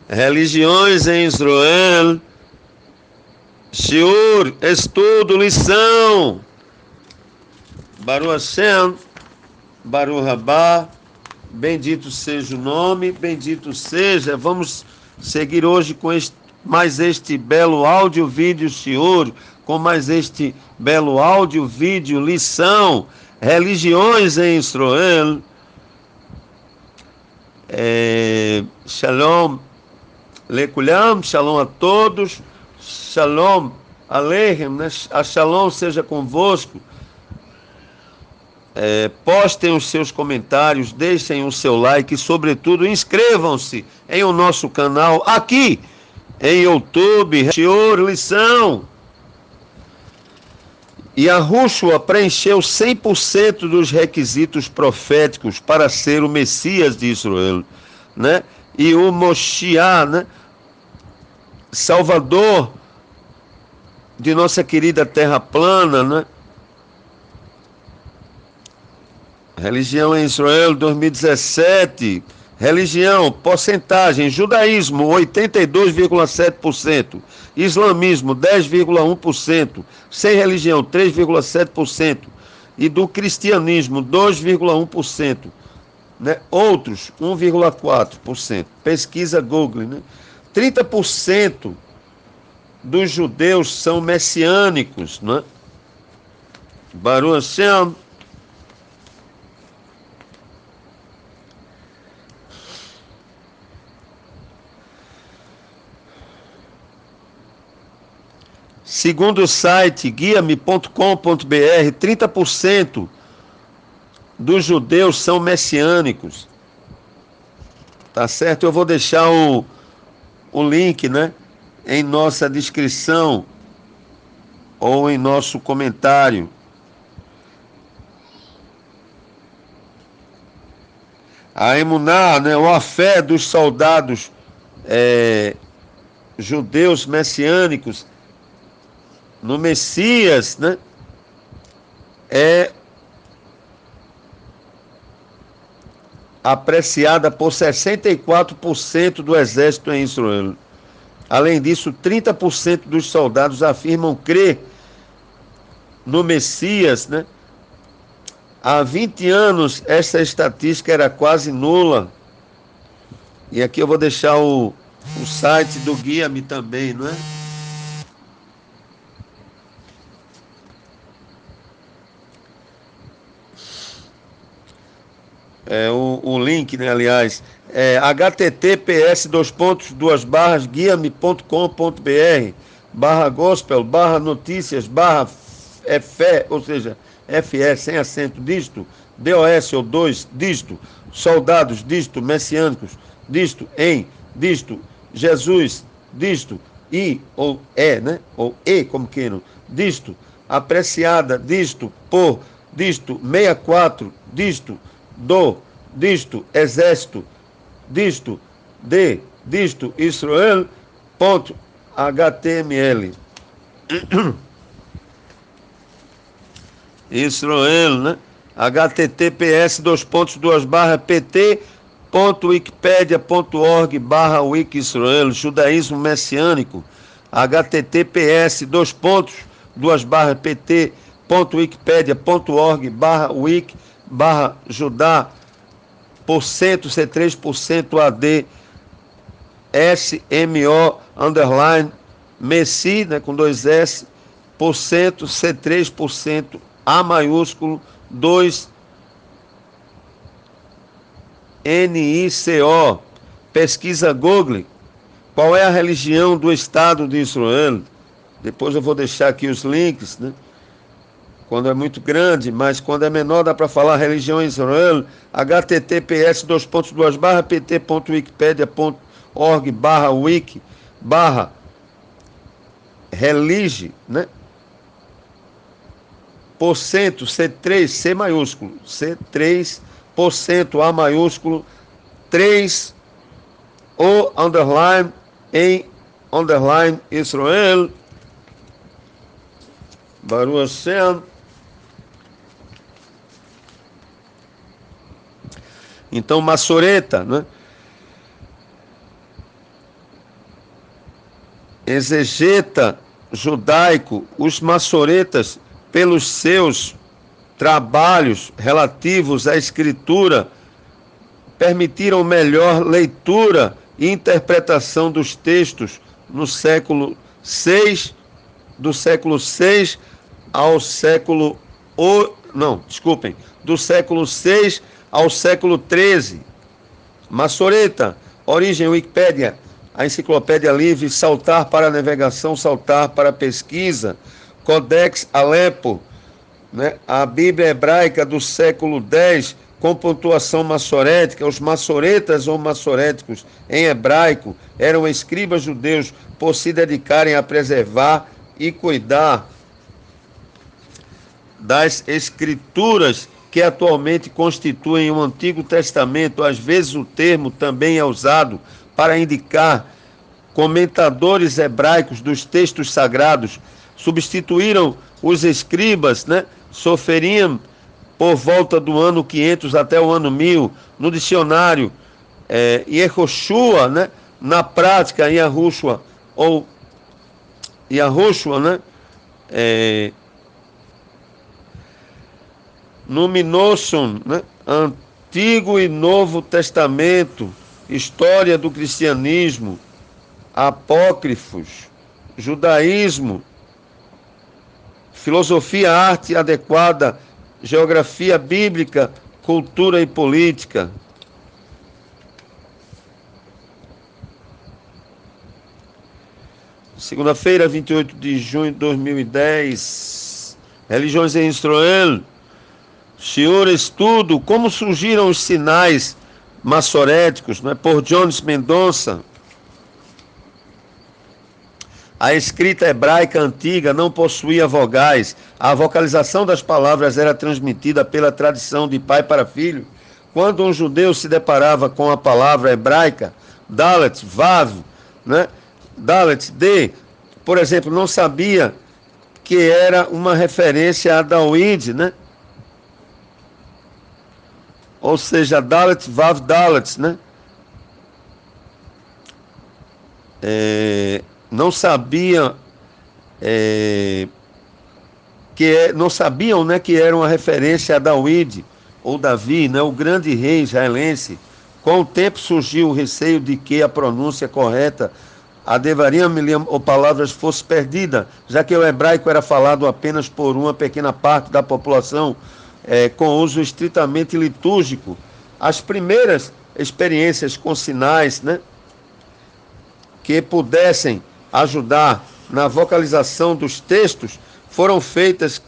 Religiões em Israel. Shiur, estudo, lição. Baruch Hashem, Baruch Rabá. Bendito seja o nome, bendito seja. Vamos seguir hoje com mais este belo áudio, vídeo, Shiur, com mais este belo áudio, vídeo, lição. Religiões em Israel. Shalom lekulam, shalom a todos, shalom aleichem, né? A shalom seja convosco. Postem os seus comentários, deixem o seu like e, sobretudo, inscrevam-se em o nosso canal aqui em YouTube. Shiur, lição. Yahushua preencheu 100% dos requisitos proféticos para ser o Messias de Israel, né? E o Moshiach, né? Salvador de nossa querida terra plana, né? Religião em Israel 2017. Religião, porcentagem: judaísmo 82,7%, islamismo 10,1%, sem religião 3,7% e do cristianismo 2,1%, né? Outros 1,4%. Pesquisa Google, né? 30% dos judeus são messiânicos, né? Baruch Hashem. Segundo o site guia-me.com.br, 30% dos judeus são messiânicos. Tá certo? Eu vou deixar o link, né, em nossa descrição ou em nosso comentário. A emuná, né, ou a fé dos soldados judeus messiânicos no Messias, né, é apreciada por 64% do exército em Israel. Além disso, 30% dos soldados afirmam crer no Messias, né? Há 20 anos, essa estatística era quase nula. E aqui eu vou deixar o site do Guia-me também, não é? O link, né, aliás, https://guiame.com.br/gospel/notícias/fé, ou seja, FE sem acento, dígito, DOS ou 2, dígito, soldados, dígito, messiânicos, dígito, em, dígito, Jesus, dígito, I ou E, né, ou E como queiram, dígito, apreciada, dígito, por, dígito, 64, dígito, do, dígito, exército, dígito, de, dígito, Israel, ponto, HTML. Israel, né? https://pt.wikipedia.org/wiki-israel, judaísmo messiânico, https://pt.wikipedia.org/wiki/judá, C3% AD, SMO, underline, Messi, né, com 2 S, C3%, A maiúsculo, 2, NICO. Pesquisa Google, qual é a religião do Estado de Israel? Depois eu vou deixar aqui os links, né? Quando é muito grande, mas quando é menor dá para falar religião em Israel, https://pt.wikipedia.org/wiki/religi, né? Porcento, C3, C maiúsculo, C3%, A maiúsculo, 3, O, underline, em, underline, Israel, Baruch Hashem. Então, Massoreta, né? exegeta judaico, os maçoretas, pelos seus trabalhos relativos à escritura, permitiram melhor leitura e interpretação dos textos no século VI, do século VI ao século do século VI ao século XIII. Maçoreta, origem Wikipédia, a enciclopédia livre, saltar para a navegação, saltar para a pesquisa, Codex Alepo, né? A Bíblia hebraica do século X, com pontuação maçorética. Os maçoretas ou maçoréticos em hebraico eram escribas judeus por se dedicarem a preservar e cuidar das escrituras que atualmente constituem o Antigo Testamento. Às vezes o termo também é usado para indicar comentadores hebraicos dos textos sagrados. Substituíram os escribas, né? Soferiam por volta do ano 500 até o ano 1000. No dicionário, Yehoshua, né? Na prática, Yahushua, ou Yahushua, né? Numinoson, né? Antigo e Novo Testamento, história do cristianismo, apócrifos, judaísmo, filosofia, arte adequada, geografia bíblica, cultura e política. Segunda-feira, 28 de junho de 2010, religiões em Israel. Senhor, estudo como surgiram os sinais maçoréticos, né? Por Jones Mendonça. A escrita hebraica antiga não possuía vogais. A vocalização das palavras era transmitida pela tradição de pai para filho. Quando um judeu se deparava com a palavra hebraica, Dalet, Vav, né? Dalet, D, por exemplo, não sabia que era uma referência a Dawid, né? Ou seja, Dalet, Vav, Dalet, né? Não sabiam, não sabiam, né, que era uma referência a Dawid, ou Davi, né, o grande rei israelense. Com o tempo surgiu o receio de que a pronúncia correta, a Devarim ou palavras, fosse perdida, já que o hebraico era falado apenas por uma pequena parte da população, com uso estritamente litúrgico. As primeiras experiências com sinais, né, que pudessem ajudar na vocalização dos textos foram feitas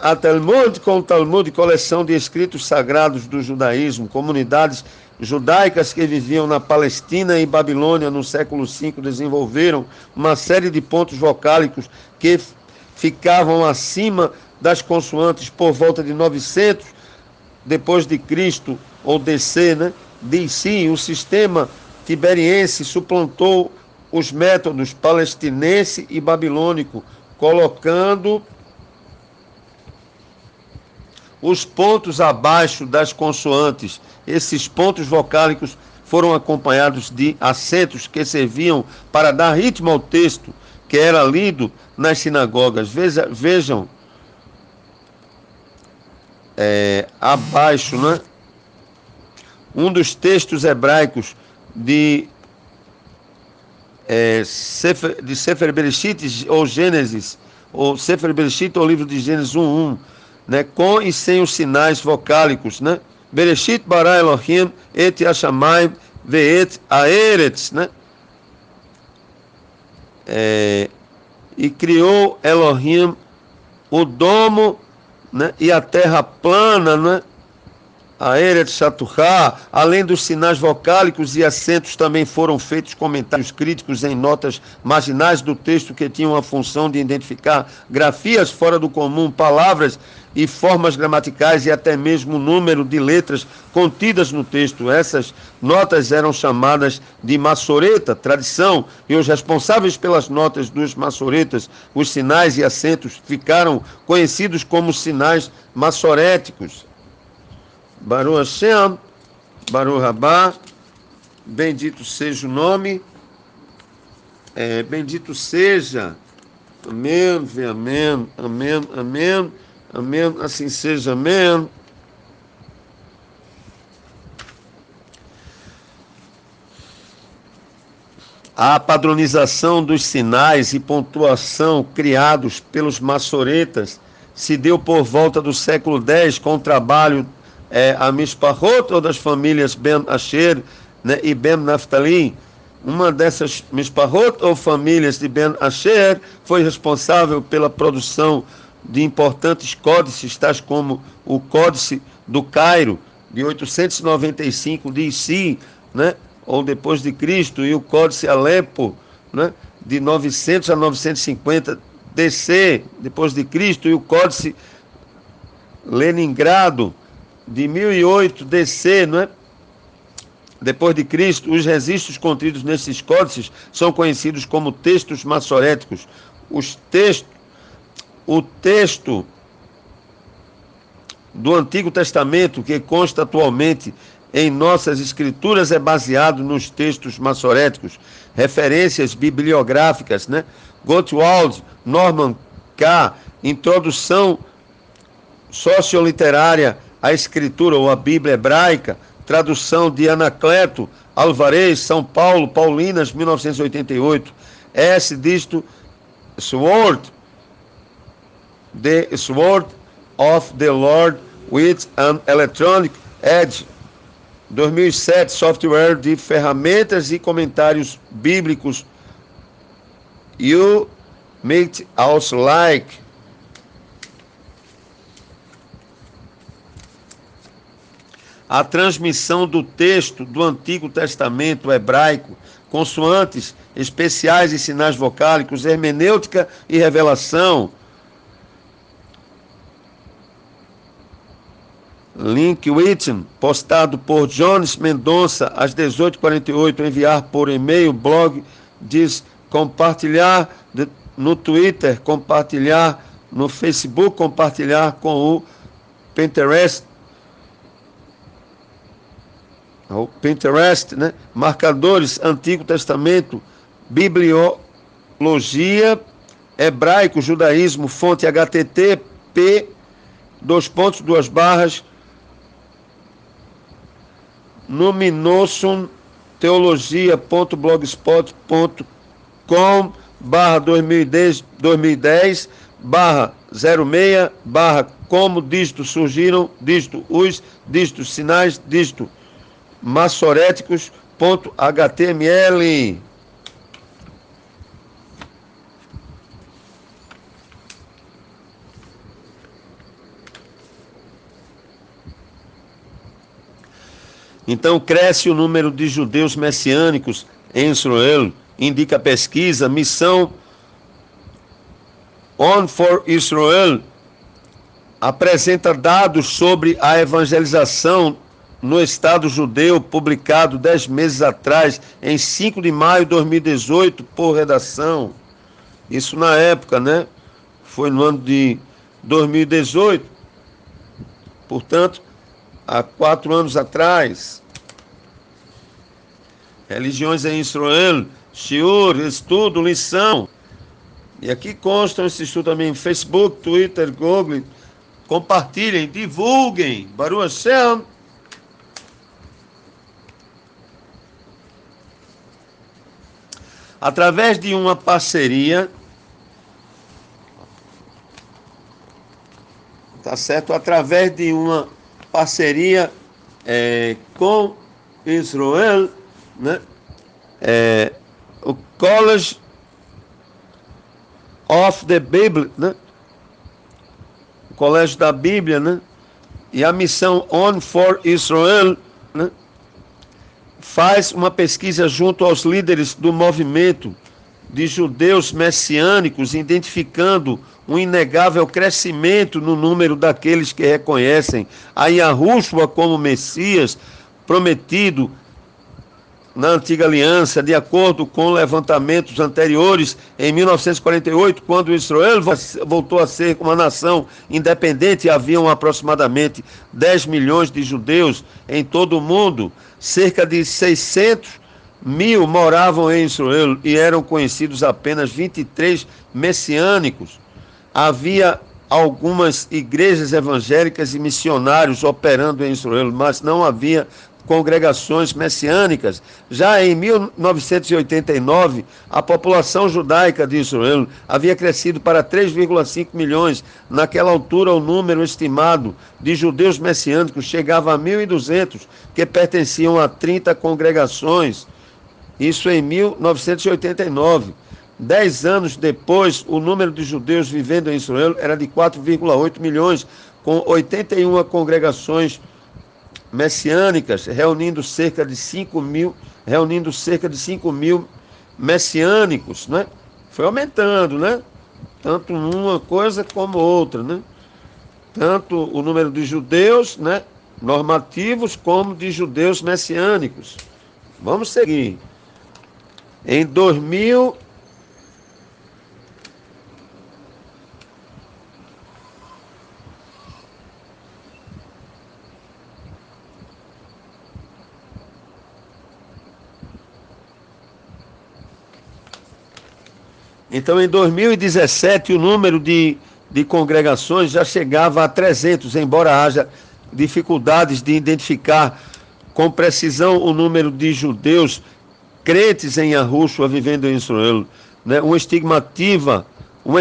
a Talmud com o Talmud, coleção de escritos sagrados do judaísmo. Comunidades judaicas que viviam na Palestina e Babilônia no século V desenvolveram uma série de pontos vocálicos que ficavam acima das consoantes por volta de 900 depois de Cristo, ou DC, né? DC, o sistema tiberiense suplantou os métodos palestinense e babilônico, colocando os pontos abaixo das consoantes. Esses pontos vocálicos foram acompanhados de acentos que serviam para dar ritmo ao texto que era lido nas sinagogas. Vejam abaixo, né? Um dos textos hebraicos de Sefer Bereshit, ou Gênesis, ou Sefer Bereshit, ou livro de Gênesis 1:1, né? Com e sem os sinais vocálicos, né? Bereshit bara Elohim et Hashamayim ve'et haaretz, né? E criou Elohim o domo, né? E a terra plana, né? A Eretz Shatuchá. Além dos sinais vocálicos e acentos, também foram feitos comentários críticos em notas marginais do texto que tinham a função de identificar grafias fora do comum, palavras e formas gramaticais e até mesmo o número de letras contidas no texto. Essas notas eram chamadas de maçoreta, tradição, e os responsáveis pelas notas dos maçoretas, os sinais e acentos, ficaram conhecidos como sinais maçoréticos. Baruch Hashem, Baruch Rabá, bendito seja o nome Bendito seja. Amém, amém, amém, amém, amém, assim seja, amém. A padronização dos sinais e pontuação criados pelos maçoretas se deu por volta do século X com o trabalho a Mishpachot, ou das famílias Ben Asher, né, e Ben Naftali. Uma dessas Mishpachot, ou famílias de Ben Asher, foi responsável pela produção de importantes códices, tais como o Códice do Cairo, de 895 DC, né, ou depois de Cristo, e o Códice Alepo, né, de 900 a 950 DC, depois de Cristo, e o Códice Leningrado, de 1008 DC, não é? Depois de Cristo. Os registros contidos nesses códices são conhecidos como textos maçoréticos. O texto do Antigo Testamento, que consta atualmente em nossas escrituras, é baseado nos textos maçoréticos. Referências bibliográficas, né? Gottwald, Norman K., Introdução Socioliterária à Escritura ou à Bíblia Hebraica, tradução de Anacleto Alvarez, São Paulo, Paulinas, 1988. S. Disto Sword, The Sword of the Lord with an Electronic Edge, 2007, software de ferramentas e comentários bíblicos. You make us like. A transmissão do texto do Antigo Testamento hebraico, consoantes especiais e sinais vocálicos, hermenêutica e revelação. Link Witten, postado por Jones Mendonça às 18h48, enviar por e-mail, blog, diz compartilhar no Twitter, compartilhar no Facebook, compartilhar com o Pinterest. O Pinterest, né? Marcadores, Antigo Testamento, Bibliologia, Hebraico, Judaísmo, fonte http Numinosun teologia.blogspot.com/2010/06 como disto surgiram, disto os, disto sinais, disto maçoréticos.html. Então cresce o número de judeus messiânicos em Israel, indica a pesquisa. Missão On for Israel apresenta dados sobre a evangelização no Estado judeu, publicado 10 meses atrás, em 5 de maio de 2018, por redação. Isso na época, né? Foi no ano de 2018, portanto, há 4 anos atrás. Religiões em Israel, shiur, estudo, lição. E aqui constam esse estudo também em Facebook, Twitter, Google. Compartilhem, divulguem. Baruch Hashem. Através de uma parceria, tá certo? Através de uma parceria com Israel, né? O College of the Bible, né? O Colégio da Bíblia, né? E a missão On for Israel, né? Faz uma pesquisa junto aos líderes do movimento de judeus messiânicos, identificando um inegável crescimento no número daqueles que reconhecem a Yahushua como Messias prometido na Antiga Aliança, de acordo com levantamentos anteriores, em 1948, quando Israel voltou a ser uma nação independente, haviam aproximadamente 10 milhões de judeus em todo o mundo. Cerca de 600 mil moravam em Israel e eram conhecidos apenas 23 messiânicos. Havia algumas igrejas evangélicas e missionários operando em Israel, mas não havia congregações messiânicas. Já em 1989, a população judaica de Israel havia crescido para 3,5 milhões. Naquela altura, o número estimado de judeus messiânicos chegava a 1.200, que pertenciam a 30 congregações. Isso em 1989. 10 anos depois, o número de judeus vivendo em Israel era de 4,8 milhões, com 81 congregações messiânicas, reunindo cerca de 5 mil messiânicos, né? Foi aumentando, né? Tanto uma coisa como outra, né? Tanto o número de judeus, né, normativos, como de judeus messiânicos. Vamos seguir. Em 2000, então, em 2017, o número de congregações já chegava a 300, embora haja dificuldades de identificar com precisão o número de judeus crentes em Yahushua vivendo em Israel. Né? Uma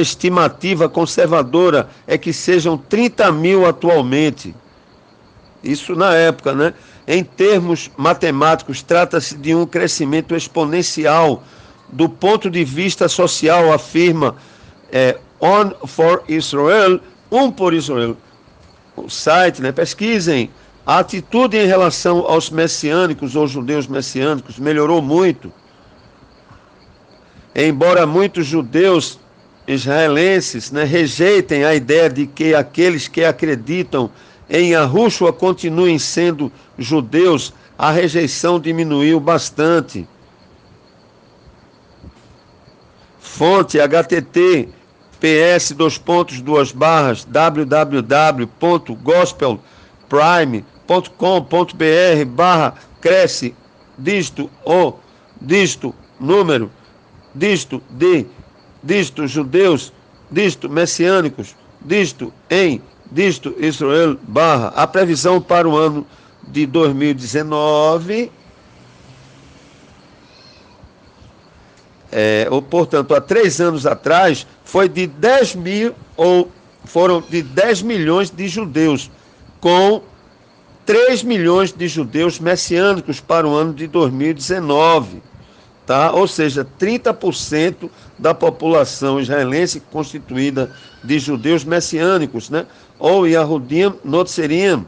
estimativa conservadora é que sejam 30 mil atualmente. Isso na época, né? Em termos matemáticos, trata-se de um crescimento exponencial. Do ponto de vista social, afirma On for Israel, por Israel. O site, né? Pesquisem. A atitude em relação aos messiânicos ou judeus messiânicos melhorou muito. Embora muitos judeus israelenses, né, rejeitem a ideia de que aqueles que acreditam em Yahushua continuem sendo judeus, a rejeição diminuiu bastante. Fonte https:// www.gospelprime.com.br/cresce número judeus messiânicos Israel a previsão para o ano de 2019 portanto, há 3 anos atrás, foi de 10 mil, ou foram de 10 milhões de judeus, com 3 milhões de judeus messiânicos para o ano de 2019. Tá? Ou seja, 30% da população israelense constituída de judeus messiânicos, né? Ou Yahudim Notzerim,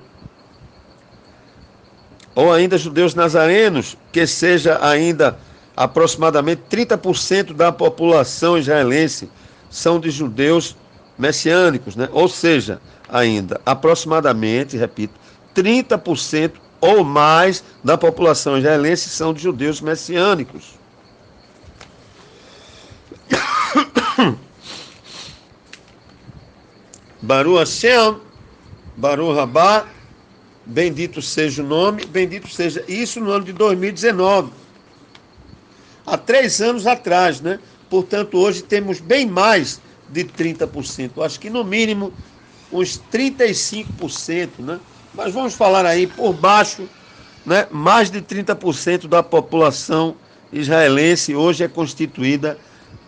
ou ainda judeus nazarenos, que seja ainda aproximadamente 30% da população israelense são de judeus messiânicos, né? Ou seja, ainda aproximadamente, repito, 30% ou mais da população israelense são de judeus messiânicos. Baruch Hashem, Baruch Rabá, bendito seja o nome, bendito seja isso no ano de 2019. Há 3 anos atrás, né? Portanto, hoje temos bem mais de 30%. Acho que no mínimo uns 35%, né? Mas vamos falar aí por baixo, né? Mais de 30% da população israelense hoje é constituída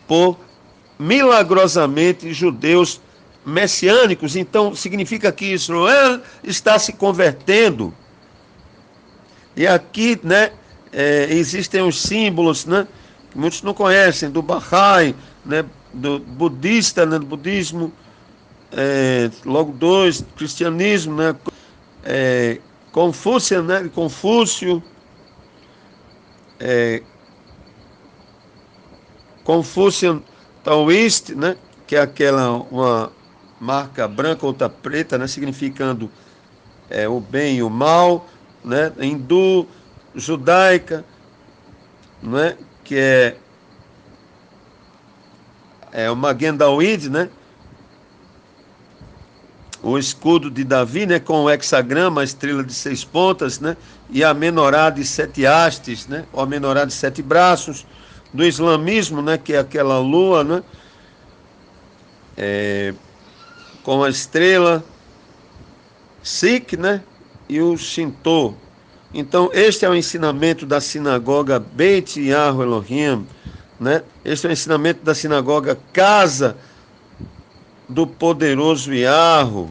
por milagrosamente judeus messiânicos. Então, significa que Israel está se convertendo. E aqui, né? Existem os símbolos, né, que muitos não conhecem, do Bahá'í, né, do budista, né, do budismo, logo 2, cristianismo, né, Confúcio, né, Confúcio, Confúcio Taoist, né, que é aquela uma marca branca ou outra preta, né, significando o bem e o mal, né, hindu, judaica, não é? Que é o Magen David, né? o escudo de Davi, né, com o hexagrama, a estrela de 6 pontas, né, e a menorá de 7 hastes, né, ou a menorá de 7 braços, do islamismo, né, que é aquela lua, né, com a estrela Sikh, né, e o Shinto. Então, este é o ensinamento da sinagoga Beit Yahu Elohim, né? Este é o ensinamento da sinagoga Casa do Poderoso Yahu.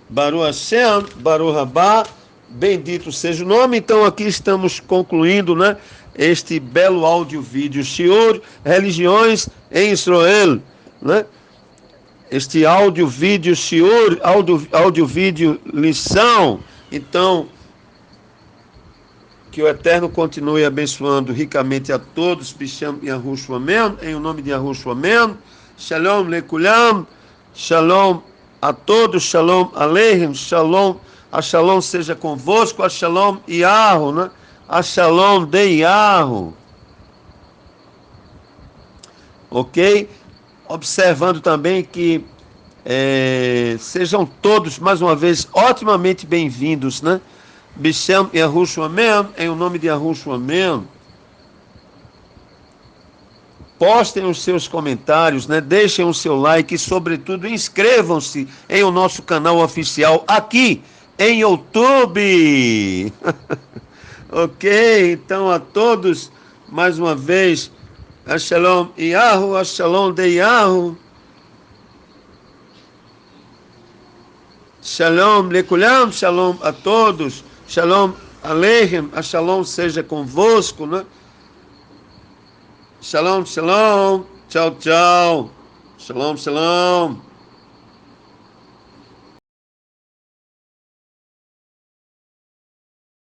Baruch Hashem, Baruch Rabá, bendito seja o nome. Então, aqui estamos concluindo, né, este belo áudio-vídeo, Shiur, Religiões em Israel, né? Este áudio-vídeo, Shiur, áudio-vídeo, lição. Então, que o Eterno continue abençoando ricamente a todos, Bisham Yahushua Amém, em o nome de Yahushua Amém. Shalom Lekulam, Shalom a todos, Shalom Aleichem, Shalom, a Shalom seja convosco, a Shalom Yahu, né? A Shalom de Yahu. Ok? Observando também que sejam todos, mais uma vez, otimamente bem-vindos, né? Bisham Yahushua Amém, em o nome de Yahushua Amém. Postem os seus comentários, né? Deixem o seu like e, sobretudo, inscrevam-se em o nosso canal oficial aqui em YouTube. Ok? Então, a todos, mais uma vez, a Shalom Yahu, a Shalom de Yahu. Shalom Lekulam, Shalom a todos. Shalom Aleichem, a Shalom seja convosco, né? Shalom, shalom. Tchau, tchau. Shalom, shalom.